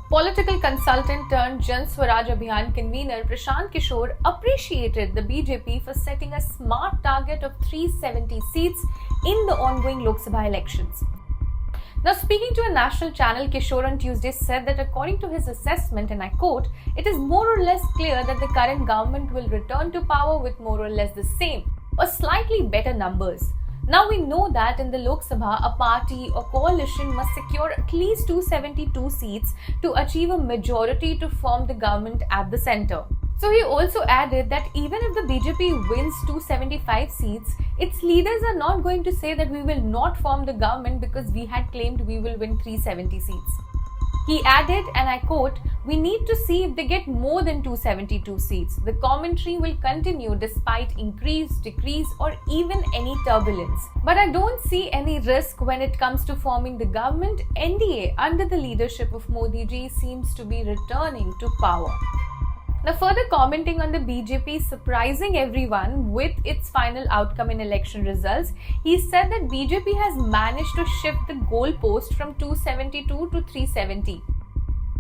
Political consultant turned Jan Swaraj Abhiyan convener Prashant Kishore appreciated the BJP for setting a smart target of 370 seats in the ongoing Lok Sabha elections. Now, speaking to a national channel, Kishore on Tuesday said that according to his assessment, and I quote, it is more or less clear that the current government will return to power with more or less the same or slightly better numbers. Now we know that in the Lok Sabha, a party or coalition must secure at least 272 seats to achieve a majority to form the government at the centre. So he also added that even if the BJP wins 275 seats, its leaders are not going to say that we will not form the government because we had claimed we will win 370 seats. He added, and I quote, we need to see if they get more than 272 seats. The commentary will continue despite increase, decrease or even any turbulence. But I don't see any risk when it comes to forming the government. NDA under the leadership of Modi ji seems to be returning to power. Now, further commenting on the BJP surprising everyone with its final outcome in election results, he said that BJP has managed to shift the goalpost from 272 to 370.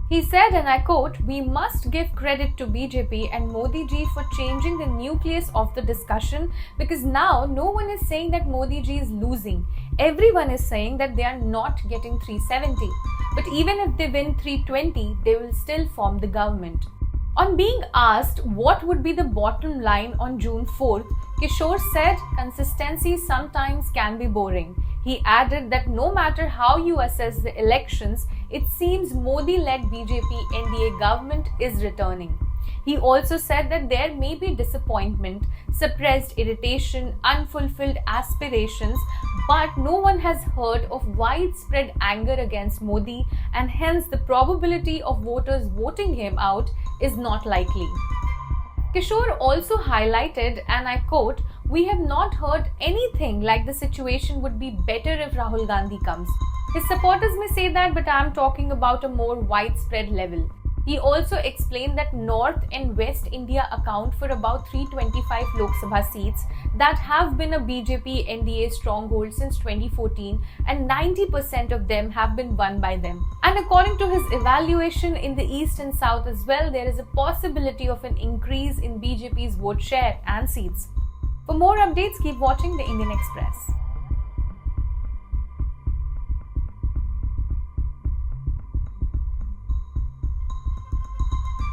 He said, and I quote, we must give credit to BJP and Modi ji for changing the nucleus of the discussion, because now no one is saying that Modi ji is losing. Everyone is saying that they are not getting 370. But even if they win 320, they will still form the government. On being asked what would be the bottom line on June 4th, Kishore said consistency sometimes can be boring. He added that no matter how you assess the elections, it seems Modi-led BJP NDA government is returning. He also said that there may be disappointment, suppressed irritation, unfulfilled aspirations, but no one has heard of widespread anger against Modi, and hence the probability of voters voting him out is not likely. Kishore also highlighted, and I quote, we have not heard anything like the situation would be better if Rahul Gandhi comes. His supporters may say that, but I am talking about a more widespread level. He also explained that North and West India account for about 325 Lok Sabha seats that have been a BJP NDA stronghold since 2014, and 90% of them have been won by them. And according to his evaluation in the East and South as well, there is a possibility of an increase in BJP's vote share and seats. For more updates, keep watching the Indian Express.